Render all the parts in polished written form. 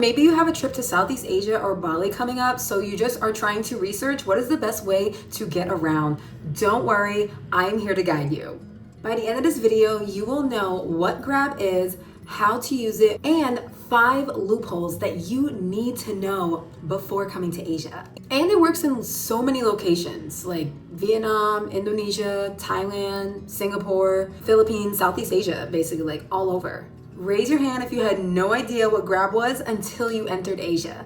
Maybe you have a trip to Southeast Asia or Bali coming up, so you just are trying to research what is the best way to get around. Don't worry, I'm here to guide you. By the end of this video, you will know what Grab is, how to use it, and 5 loopholes that you need to know before coming to Asia. And it works in so many locations like Vietnam, Indonesia, Thailand, Singapore, Philippines, Southeast Asia, basically like all over. Raise your hand if you had no idea what Grab was until you entered Asia.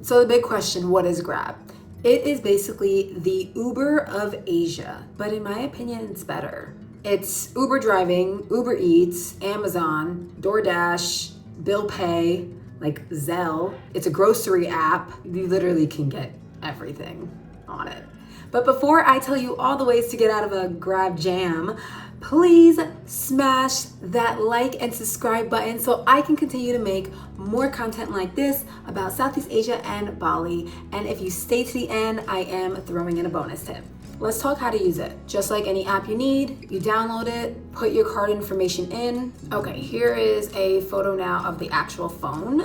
So the big question, what is Grab? It is basically the Uber of Asia, but in my opinion, it's better. It's Uber driving, Uber Eats, Amazon, DoorDash, Bill Pay, like Zelle. It's a grocery app. You literally can get everything on it. But before I tell you all the ways to get out of a Grab jam, please smash that like and subscribe button so I can continue to make more content like this about Southeast Asia and Bali. And if you stay to the end, I am throwing in a bonus tip. Let's talk how to use it. Just like any app you need, you download it, put your card information in. Okay, here is a photo now of the actual phone.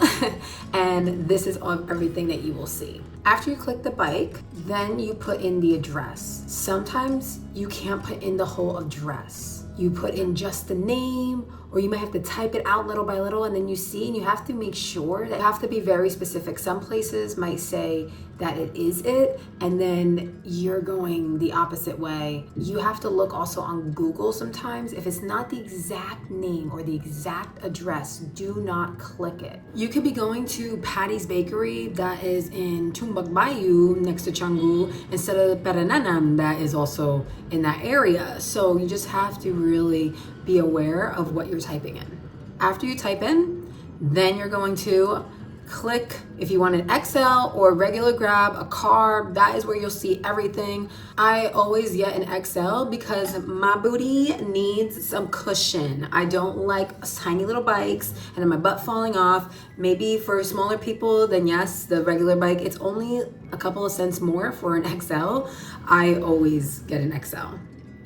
And this is everything that you will see. After you click the bike, then you put in the address. Sometimes you can't put in the whole address. You put in just the name, or you might have to type it out little by little, and then you see, and you have to make sure that you have to be very specific. Some places might say that it is it, and then you're going the opposite way. You have to look also on Google sometimes. If it's not the exact name or the exact address, do not click it. You could be going to Patty's Bakery that is in Tumbak Bayou next to Canggu instead of Perenanam that is also in that area. So you just have to really be aware of what you're typing in. After you type in, then you're going to click if you want an XL or regular Grab, a car. That is where you'll see everything. I always get an XL because my booty needs some cushion. I don't like tiny little bikes and then my butt falling off. Maybe for smaller people, then yes, the regular bike, it's only a couple of cents more for an XL. I always get an XL.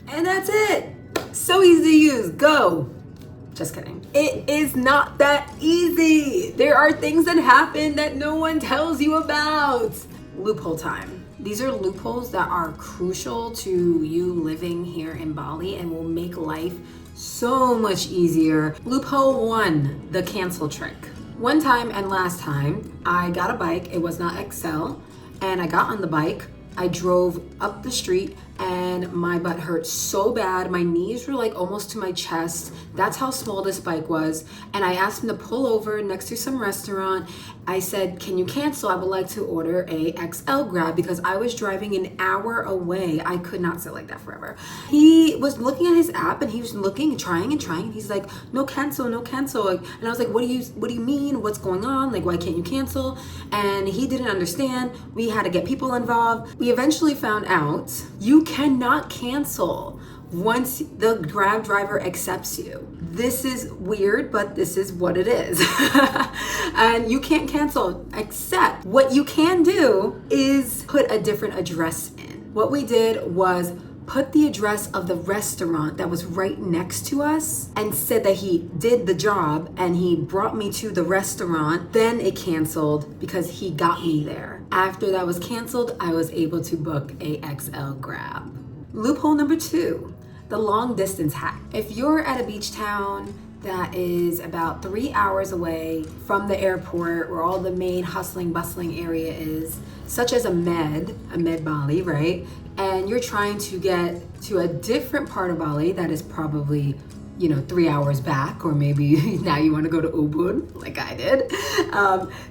And that's it. So easy to use, go. Just kidding. It is not that easy. There are things that happen that no one tells you about. Loophole time. These are loopholes that are crucial to you living here in Bali and will make life so much easier. Loophole 1, the cancel trick. One time and last time, I got a bike. It was not XL, and I got on the bike. I drove up the street and my butt hurt so bad. My knees were like almost to my chest. That's how small this bike was. And I asked him to pull over next to some restaurant. I said, can you cancel? I would like to order a XL Grab because I was driving an hour away. I could not sit like that forever. He was looking at his app and he was looking and trying. And he's like, no cancel, no cancel. And I was like, what do you mean? What's going on? Like, why can't you cancel? And he didn't understand. We had to get people involved. We eventually found out you cannot cancel once the Grab driver accepts you. This is weird, but this is what it is. And you can't cancel, except what you can do is put a different address in. What we did was put the address of the restaurant that was right next to us and said that he did the job and he brought me to the restaurant. Then it canceled because he got me there. After that was canceled, I was able to book a XL Grab. Loophole number 2, the long distance hack. If you're at a beach town that is about 3 hours away from the airport where all the main hustling, bustling area is, such as a Med Bali, right? And you're trying to get to a different part of Bali that is probably 3 hours back, or maybe now you want to go to Ubud like I did.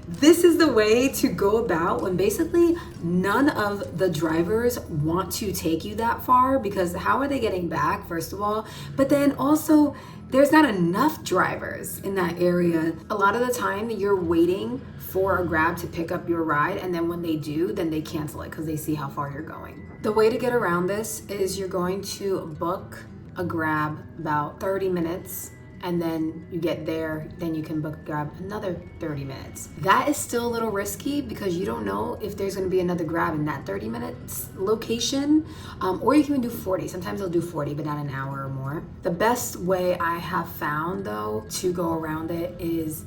This is the way to go about when basically none of the drivers want to take you that far, because how are they getting back, first of all? But then also there's not enough drivers in that area. A lot of the time you're waiting for a Grab to pick up your ride, and then when they do, then they cancel it because they see how far you're going. The way to get around this is you're going to book a Grab about 30 minutes, and then you get there, then you can book a Grab another 30 minutes. That is still a little risky because you don't know if there's gonna be another Grab in that 30 minutes location, or you can even do 40. Sometimes they'll do 40, but not an hour or more. The best way I have found though to go around it is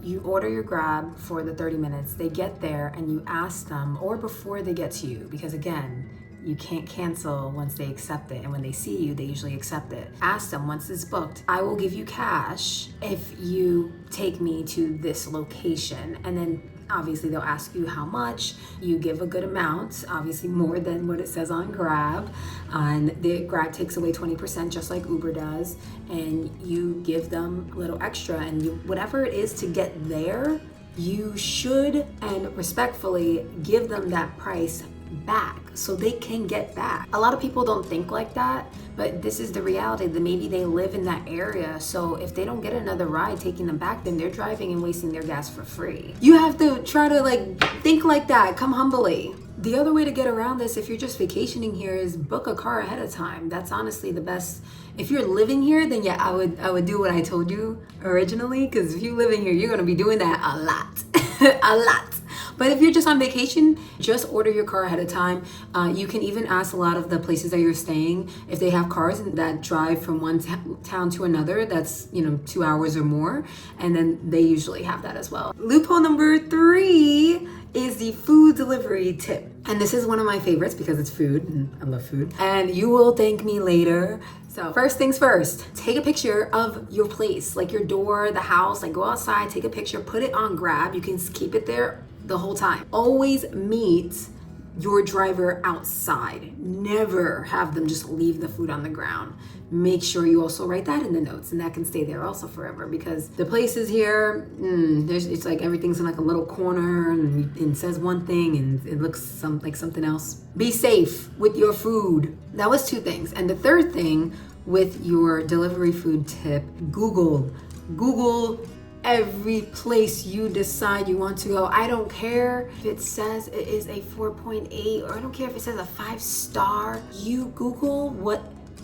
you order your Grab for the 30 minutes, they get there and you ask them, or before they get to you, because again, you can't cancel once they accept it. And when they see you, they usually accept it. Ask them, once it's booked, I will give you cash if you take me to this location. And then obviously they'll ask you how much. You give a good amount, obviously more than what it says on Grab. And the Grab takes away 20% just like Uber does. And you give them a little extra, and whatever it is to get there, you should and respectfully give them that price back so they can get back. A lot of people don't think like that, but this is the reality, that maybe they live in that area, so if they don't get another ride taking them back, then they're driving and wasting their gas for free. You have to try to think like that, come humbly. The other way to get around this, if you're just vacationing here, is book a car ahead of time. That's honestly the best. If you're living here, then yeah, I would do what I told you originally, because if you live in here, you're gonna be doing that a lot, a lot. But if you're just on vacation, just order your car ahead of time. You can even ask a lot of the places that you're staying if they have cars that drive from one town to another, that's 2 hours or more, and then they usually have that as well. Loophole number 3 is the food delivery tip. And this is one of my favorites because it's food, and I love food. And you will thank me later. So first things first, take a picture of your place, like your door, the house, go outside, take a picture, put it on Grab. You can keep it there the whole time. Always meet your driver outside. Never have them just leave the food on the ground. Make sure you also write that in the notes, and that can stay there also forever, because the places here, it's like everything's in a little corner, and it says one thing and it looks like something else. Be safe with your food. That was 2 things. And the third thing with your delivery food tip, Google every place you decide you want to go. I don't care if it says it is a 4.8, or I don't care if it says a 5-star. You Google what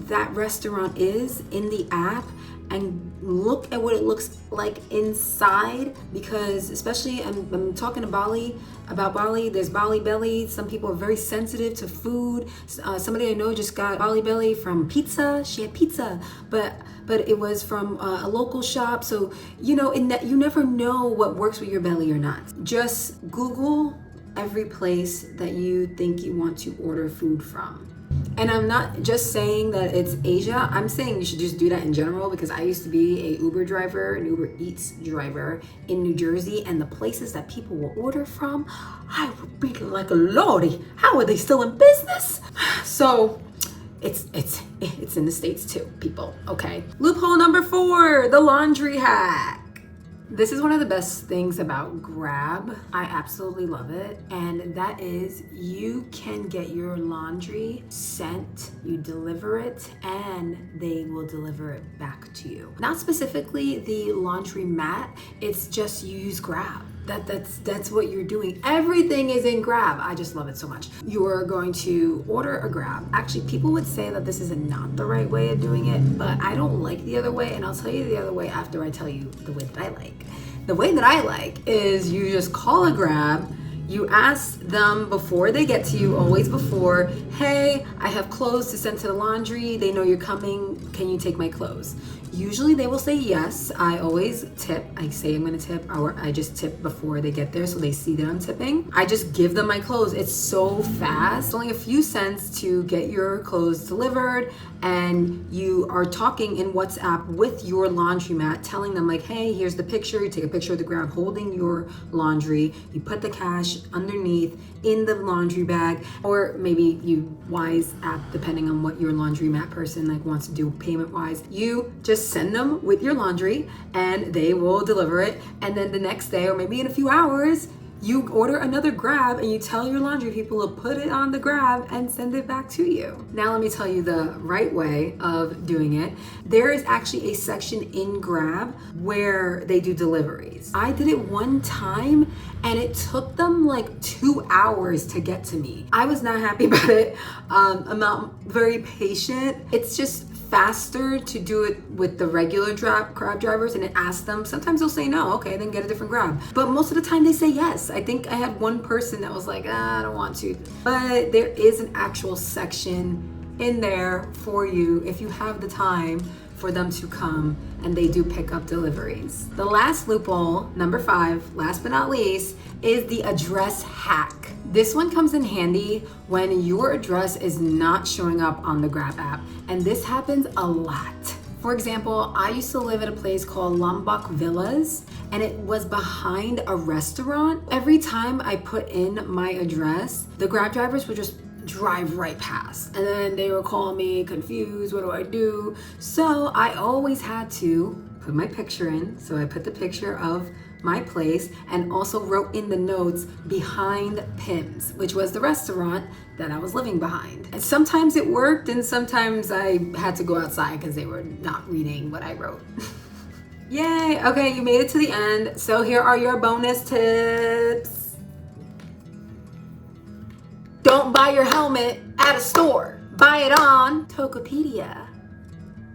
that restaurant is in the app and look at what it looks like inside, because especially I'm talking about Bali, there's Bali belly. Some people are very sensitive to food. Somebody I know just got Bali belly from pizza. She had pizza, but it was from a local shop. So in that, you never know what works with your belly or not. Just Google every place that you think you want to order food from. And I'm not just saying that it's Asia. I'm saying you should just do that in general, because I used to be an Uber driver, an Uber Eats driver in New Jersey, and the places that people will order from, I would be like, Lordy, how are they still in business? So it's in the States too, people, okay? Loophole number 4, the laundry hack. This is one of the best things about Grab. I absolutely love it. And that is, you can get your laundry sent, you deliver it, and they will deliver it back to you. Not specifically the laundry mat, it's just you use Grab. That's what you're doing. Everything is in Grab. I just love it so much. You're going to order a Grab. Actually, people would say that this is not the right way of doing it, but I don't like the other way, and I'll tell you the other way after I tell you the way that I like. The way that I like is you just call a Grab. You ask them before they get to you, always before, hey, I have clothes to send to the laundry. They know you're coming. Can you take my clothes? Usually they will say yes. I always tip. I say I'm gonna tip, or I just tip before they get there so they see that I'm tipping. I just give them my clothes. It's so fast. Only a few cents to get your clothes delivered, and you are talking in WhatsApp with your laundromat, telling them hey, here's the picture. You take a picture of the Grab holding your laundry. You put the cash underneath in the laundry bag, or maybe you Wise app, depending on what your laundromat person wants to do payment wise. You just send them with your laundry and they will deliver it. And then the next day, or maybe in a few hours, you order another Grab and you tell your laundry people to put it on the Grab and send it back to you. Now let me tell you the right way of doing it. There is actually a section in Grab where they do deliveries. I did it one time and it took them 2 hours to get to me. I was not happy about it. I'm not very patient. It's just faster to do it with the regular Grab drivers and ask them. Sometimes they'll say no, okay, then get a different Grab. But most of the time they say yes. I think I had one person that was like, I don't want to. But there is an actual section in there for you if you have the time for them to come, and they do pick up deliveries. The last loophole, number 5, last but not least, is the address hack. This one comes in handy when your address is not showing up on the Grab app, and this happens a lot. For example, I used to live at a place called Lombok Villas, and it was behind a restaurant. Every time I put in my address, the Grab drivers would just drive right past, and then they were calling me confused, what do I do? So I always had to put my picture in. So I put the picture of my place and also wrote in the notes behind Pim's, which was the restaurant that I was living behind. And sometimes it worked, and sometimes I had to go outside because they were not reading what I wrote. Yay, okay, you made it to the end. So here are your bonus tips. Don't buy your helmet at a store. Buy it on Tokopedia.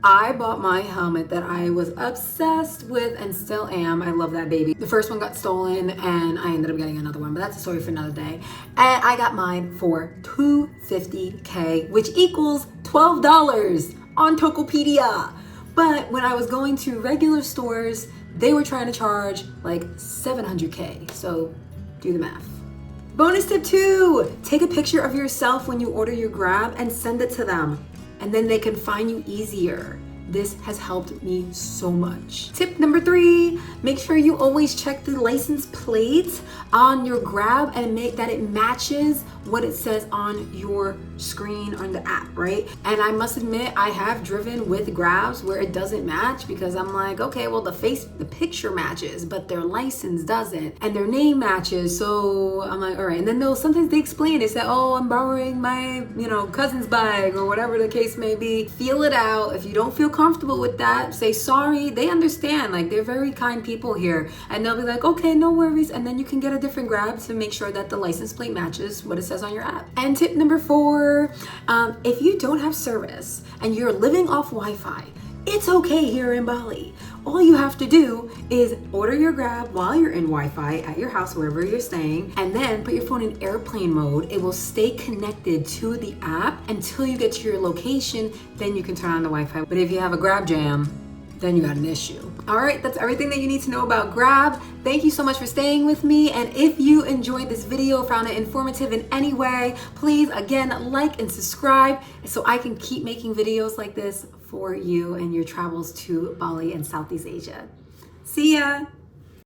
I bought my helmet that I was obsessed with and still am. I love that baby. The first one got stolen and I ended up getting another one, but that's a story for another day. And I got mine for $250K, which equals $12 on Tokopedia. But when I was going to regular stores, they were trying to charge like $700K. So do the math. Bonus tip 2, take a picture of yourself when you order your Grab and send it to them, and then they can find you easier. This has helped me so much. Tip number 3, make sure you always check the license plate on your Grab and make that it matches what it says on your screen on the app, right? And I must admit, I have driven with Grabs where it doesn't match because I'm like, okay, well the picture matches, but their license doesn't, and their name matches. So I'm like, all right. And then sometimes they explain, they say, oh, I'm borrowing my, cousin's bag or whatever the case may be. Feel it out. If you don't feel comfortable with that, say sorry. They understand, like they're very kind people here, and they'll be like, okay, no worries. And then you can get a different Grab to make sure that the license plate matches what it says on your app. And tip number 4, if you don't have service and you're living off Wi-Fi, it's okay here in Bali. All you have to do is order your Grab while you're in Wi-Fi at your house, wherever you're staying, and then put your phone in airplane mode. It will stay connected to the app until you get to your location, then you can turn on the Wi-Fi. But if you have a Grab jam, then you got an issue. All right, that's everything that you need to know about Grab. Thank you so much for staying with me. And if you enjoyed this video, found it informative in any way, please, again, like and subscribe so I can keep making videos like this for you and your travels to Bali and Southeast Asia. See ya.